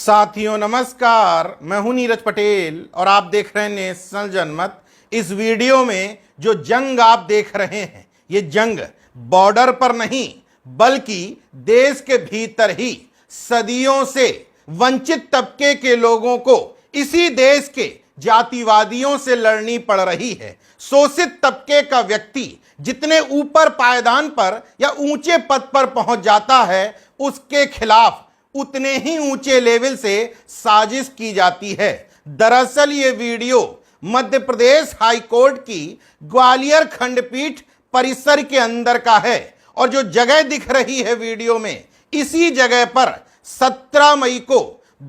साथियों नमस्कार, मैं हूं नीरज पटेल और आप देख रहे हैं नेशनल जनमत। इस वीडियो में जो जंग आप देख रहे हैं, ये जंग बॉर्डर पर नहीं बल्कि देश के भीतर ही सदियों से वंचित तबके के लोगों को इसी देश के जातिवादियों से लड़नी पड़ रही है। शोषित तबके का व्यक्ति जितने ऊपर पायदान पर या ऊंचे पद पर पहुंच जाता है, उसके खिलाफ उतने ही ऊंचे लेवल से साजिश की जाती है। दरअसल ये video Madhya Pradesh high court की ग्वालियर खंडपीठ परिसर के अंदर का है और जो जगह दिख रही है वीडियो में, इसी जगह पर 17 मई को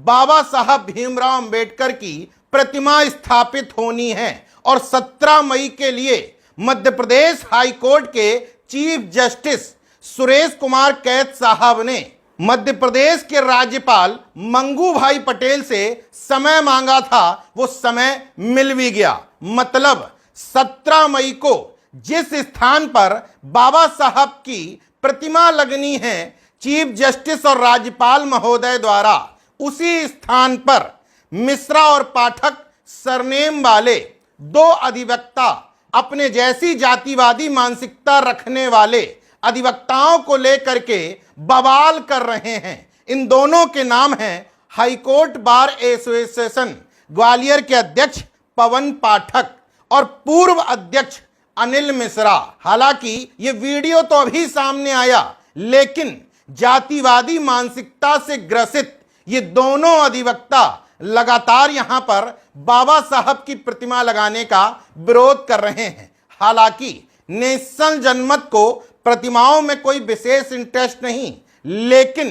बाबा साहब भीमराव अंबेडकर की प्रतिमा स्थापित होनी है और 17 मई के लिए मध्य प्रदेश हाई कोर्ट के चीफ जस्टिस सुरेश कुमार कैत साहब ने मध्य प्रदेश के राज्यपाल मंगू भाई पटेल से समय मांगा था। वो समय मिल भी गया। मतलब 17 मई को जिस स्थान पर बाबा साहब की प्रतिमा लगनी है चीफ जस्टिस और राज्यपाल महोदय द्वारा, उसी स्थान पर मिश्रा और पाठक सरनेम वाले दो अधिवक्ता, अपने जैसी जातिवादी मानसिकता रखने वाले अधिवक्ताओं को लेकर के बवाल कर रहे हैं। इन दोनों के नाम हैं हाईकोर्ट बार एसोसिएशन ग्वालियर के अध्यक्ष पवन पाठक और पूर्व अध्यक्ष अनिल मिश्रा। हालांकि ये वीडियो तो अभी सामने आया, लेकिन जातिवादी मानसिकता से ग्रसित ये दोनों अधिवक्ता लगातार यहां पर बाबा साहब की प्रतिमा लगाने का विरोध कर रहे हैं। हालांकि नेशनल जनमत को प्रतिमाओं में कोई विशेष इंटरेस्ट नहीं, लेकिन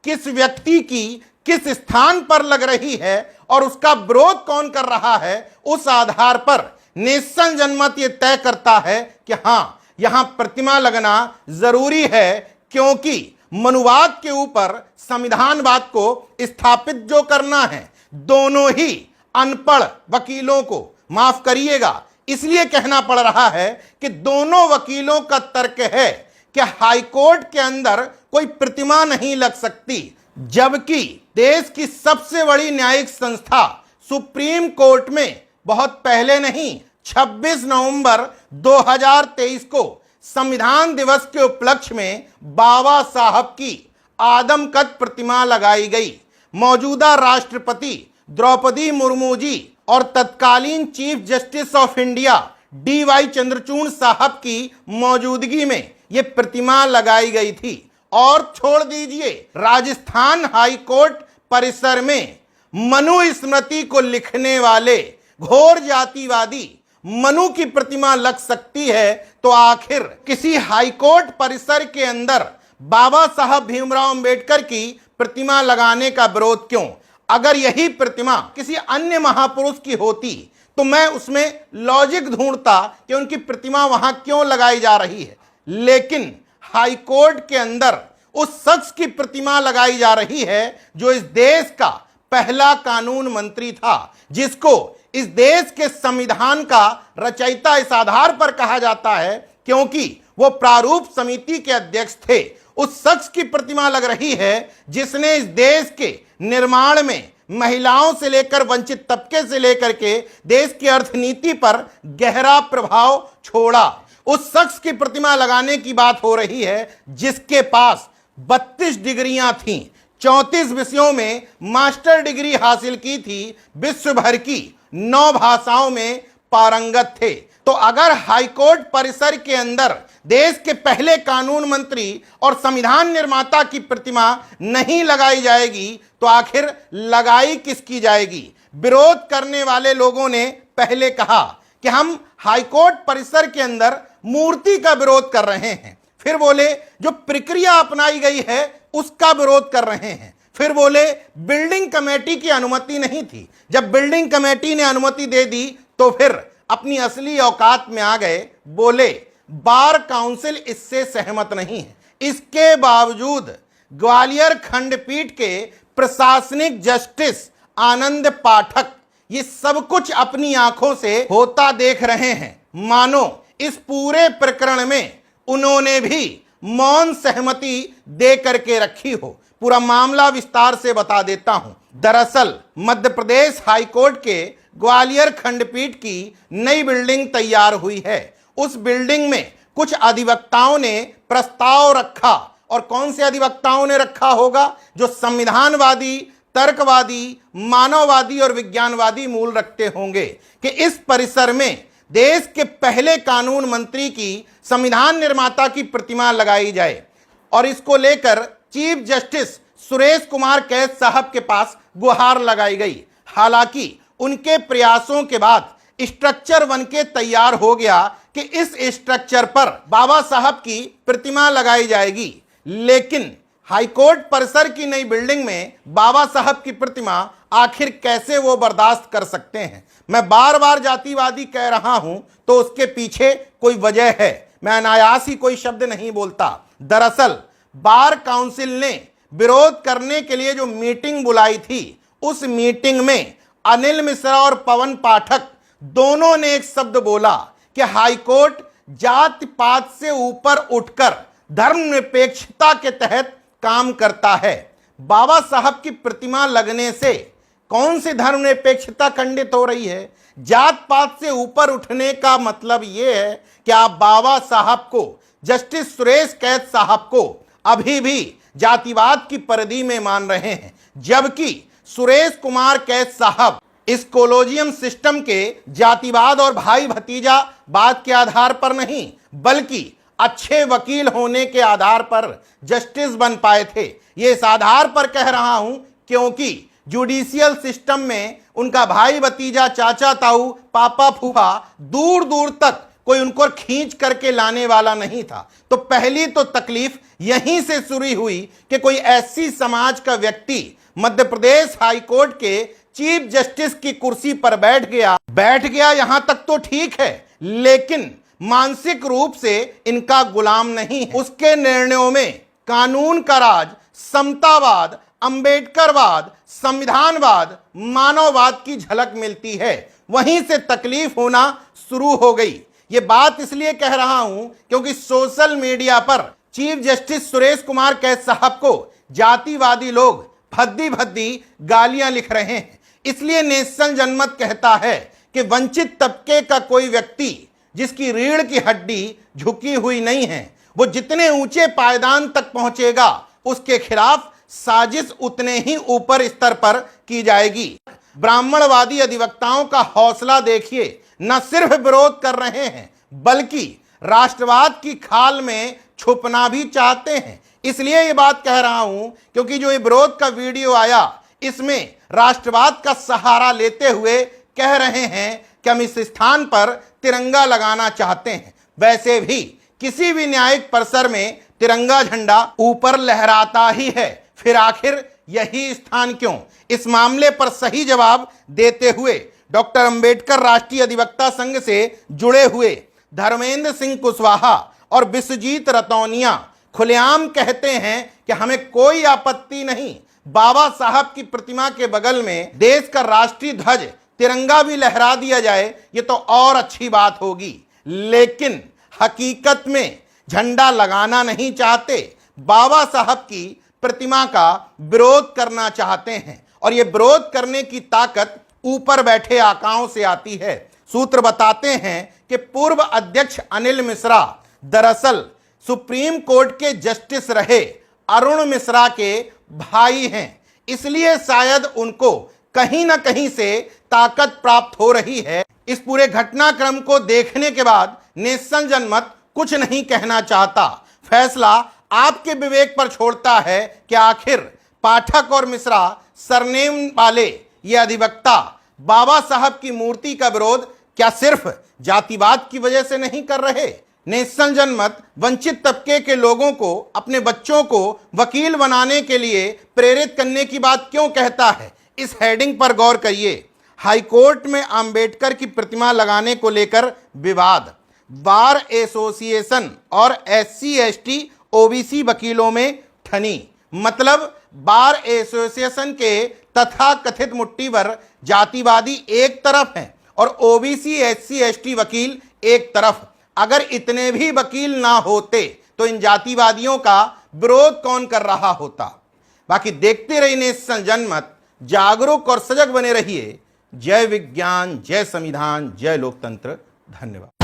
किस व्यक्ति की किस स्थान पर लग रही है और उसका विरोध कौन कर रहा है, उस आधार पर नेशनल जनमत ये तय करता है कि हां, यहां प्रतिमा लगना जरूरी है, क्योंकि मनुवाद के ऊपर संविधानवाद को स्थापित जो करना है, दोनों ही अनपढ़ वकीलों को, माफ करिएगा इसलिए कहना पड़ रहा है कि दोनों वकीलों का तर्क है कि हाईकोर्ट के अंदर कोई प्रतिमा नहीं लग सकती, जबकि देश की सबसे बड़ी न्यायिक संस्था सुप्रीम कोर्ट में बहुत पहले नहीं, 26 नवंबर 2023 को संविधान दिवस के उपलक्ष्य में बाबा साहब की आदमकद प्रतिमा लगाई गई। मौजूदा राष्ट्रपति द्रौपदी मुर्मू जी और तत्कालीन chief justice of India DY Chandrachud साहब की मौजूदगी में यह प्रतिमा लगाई गई थी। और छोड़ दीजिए, राजस्थान हाई कोर्ट परिसर में मनु स्मृति को लिखने वाले घोर जातिवादी मनु की प्रतिमा लग सकती है, तो आखिर किसी हाई कोर्ट परिसर के अंदर बाबा साहब भीमराव अंबेडकर की प्रतिमा लगाने का विरोध क्यों? अगर यही प्रतिमा किसी अन्य महापुरुष की होती तो मैं उसमें लॉजिक ढूंढता कि उनकी प्रतिमा वहां क्यों लगाई जा रही है, लेकिन हाई कोर्ट के अंदर उस शख्स की प्रतिमा लगाई जा रही है जो इस देश का पहला कानून मंत्री था, जिसको इस देश के संविधान का रचयिता इस आधार पर कहा जाता है क्योंकि वो प्रारूप समिति के अध्यक्ष थे। उस शख्स की प्रतिमा लग रही है जिसने इस देश के निर्माण में महिलाओं से लेकर वंचित तबके से लेकर के देश की अर्थनीति पर गहरा प्रभाव छोड़ा। उस शख्स की प्रतिमा लगाने की बात हो रही है जिसके पास 32 डिग्रियां थीं, 34 विषयों में मास्टर डिग्री हासिल की थी, विश्व भर की 9 भाषाओं में पारंगत थे। तो अगर हाईकोर्ट परिसर के अंदर देश के पहले कानून मंत्री और संविधान निर्माता की प्रतिमा नहीं लगाई जाएगी, तो आखिर लगाई किसकी जाएगी? विरोध करने वाले लोगों ने पहले कहा कि हम हाईकोर्ट परिसर के अंदर मूर्ति का विरोध कर रहे हैं, फिर बोले जो प्रक्रिया अपनाई गई है उसका विरोध कर रहे हैं, फिर बोले बिल्डिंग कमेटी की अनुमति नहीं थी, जब बिल्डिंग कमेटी ने अनुमति दे दी तो फिर अपनी असली औकात में आ गए, बोले बार काउंसिल इससे सहमत नहीं है। इसके बावजूद ग्वालियर खंडपीठ के प्रशासनिक जस्टिस आनंद पाठक ये सब कुछ अपनी आंखों से होता देख रहे हैं, मानो इस पूरे प्रकरण में उन्होंने भी मौन सहमति दे करके रखी हो। पूरा मामला विस्तार से बता देता हूं। दरअसल मध्य प्रदेश हाईकोर्ट के ग्वालियर खंडपीठ की नई बिल्डिंग तैयार हुई है। उस बिल्डिंग में कुछ अधिवक्ताओं ने प्रस्ताव रखा, और कौन से अधिवक्ताओं ने रखा होगा? जो संविधानवादी, तर्कवादी, मानववादी और विज्ञानवादी मूल रखते होंगे कि इस परिसर में देश के पहले कानून मंत्री की, संविधान निर्माता की प्रतिमा लगाई जाए। और इसको लेकर चीफ जस्टिस सुरेश कुमार कैद साहब के पास गुहार लगाई गई। हालांकि उनके प्रयासों के बाद स्ट्रक्चर बनके तैयार हो गया कि इस स्ट्रक्चर पर बाबा साहब की प्रतिमा लगाई जाएगी। लेकिन हाईकोर्ट परिसर की नई बिल्डिंग में बाबा साहब की प्रतिमा आखिर कैसे वो बर्दाश्त कर सकते हैं? मैं बार बार जातिवादी कह रहा हूं तो उसके पीछे कोई वजह है। मैं अनायास ही कोई शब्द नहीं बोलता। दरअसल बार काउंसिल ने विरोध करने के लिए जो मीटिंग बुलाई थी, उस मीटिंग में अनिल मिश्रा और पवन पाठक दोनों ने एक शब्द बोला कि हाईकोर्ट जाति पात से ऊपर उठकर धर्मनिरपेक्षता के तहत काम करता है। बाबा साहब की प्रतिमा लगने से कौन सी धर्मनिरपेक्षता खंडित हो रही है? जात पात से ऊपर उठने का मतलब यह है कि आप बाबा साहब को, जस्टिस सुरेश कैद साहब को अभी भी जातिवाद की परिधि में मान रहे हैं, जबकि सुरेश कुमार कैद साहब इस कोलोजियम सिस्टम के जातिवाद और भाई भतीजा बात के आधार पर नहीं, बल्कि अच्छे वकील होने के आधार पर जस्टिस बन पाए थे। ये इस आधार पर कह रहा हूं क्योंकि जुडिशियल सिस्टम में उनका भाई भतीजा, चाचा ताऊ, पापा फूफा दूर दूर तक कोई उनको खींच करके लाने वाला नहीं था। तो पहली तो तकलीफ यहीं से शुरू हुई कि कोई ऐसी समाज का व्यक्ति मध्य प्रदेश हाईकोर्ट के चीफ जस्टिस की कुर्सी पर बैठ गया। यहां तक तो ठीक है, लेकिन मानसिक रूप से इनका गुलाम नहीं है। उसके निर्णयों में कानून का राज, समतावाद, अंबेडकरवाद, संविधानवाद, मानववाद की झलक मिलती है। वहीं से तकलीफ होना शुरू हो गई। ये बात इसलिए कह रहा हूं क्योंकि सोशल मीडिया पर चीफ जस्टिस सुरेश कुमार कैद साहब को जातिवादी लोग भद्दी भद्दी गालियां लिख रहे हैं। इसलिए नेशनल जनमत कहता है कि वंचित तबके का कोई व्यक्ति जिसकी रीढ़ की हड्डी झुकी हुई नहीं है, वो जितने ऊंचे पायदान तक पहुंचेगा, उसके खिलाफ साजिश उतने ही ऊपर स्तर पर की जाएगी। ब्राह्मणवादी अधिवक्ताओं का हौसला देखिए, न सिर्फ विरोध कर रहे हैं बल्कि राष्ट्रवाद की खाल में छुपना भी चाहते हैं। इसलिए ये बात कह रहा हूं क्योंकि जो ये विरोध का वीडियो आया, इसमें राष्ट्रवाद का सहारा लेते हुए कह रहे हैं कि हम इस स्थान पर तिरंगा लगाना चाहते हैं। वैसे भी किसी भी न्यायिक परिसर में तिरंगा झंडा ऊपर लहराता ही है, फिर आखिर यही स्थान क्यों? इस मामले पर सही जवाब देते हुए डॉक्टर अंबेडकर राष्ट्रीय अधिवक्ता संघ से जुड़े हुए धर्मेंद्र सिंह कुशवाहा और विश्वजीत रतौनिया खुलेआम कहते हैं कि हमें कोई आपत्ति नहीं, बाबा साहब की प्रतिमा के बगल में देश का राष्ट्रीय ध्वज तिरंगा भी लहरा दिया जाए, ये तो और अच्छी बात होगी। लेकिन हकीकत में झंडा लगाना नहीं चाहते, बाबा साहब की प्रतिमा का विरोध करना चाहते हैं। और ये विरोध करने की ताकत ऊपर बैठे आकाओं से आती है। सूत्र बताते हैं कि पूर्व अध्यक्ष अनिल मिश्रा दरअसल सुप्रीम कोर्ट के जस्टिस रहे अरुण मिश्रा के भाई हैं, इसलिए शायद उनको कहीं ना कहीं से ताकत प्राप्त हो रही है। इस पूरे घटनाक्रम को देखने के बाद नेशनल जनमत कुछ नहीं कहना चाहता, फैसला आपके विवेक पर छोड़ता है कि आखिर पाठक और मिश्रा सरनेम वाले ये अधिवक्ता बाबा साहब की मूर्ति का विरोध क्या सिर्फ जातिवाद की वजह से नहीं कर रहे? नेशनल जनमत वंचित तबके के लोगों को, अपने बच्चों को वकील बनाने के लिए प्रेरित करने की बात क्यों कहता है? इस हेडिंग पर गौर करिए। हाईकोर्ट में अंबेडकर की प्रतिमा लगाने को लेकर विवाद, बार एसोसिएशन और SC ST OBC वकीलों में ठनी। मतलब बार एसोसिएशन के तथाकथित मुट्ठीभर जातिवादी एक तरफ हैं और OBC SC ST वकील एक तरफ। अगर इतने भी वकील ना होते तो इन जातिवादियों का विरोध कौन कर रहा होता। बाकी देखते रहिए नेशनल जनमत, जागरूक और सजग बने रहिए। जय विज्ञान, जय संविधान, जय लोकतंत्र। धन्यवाद।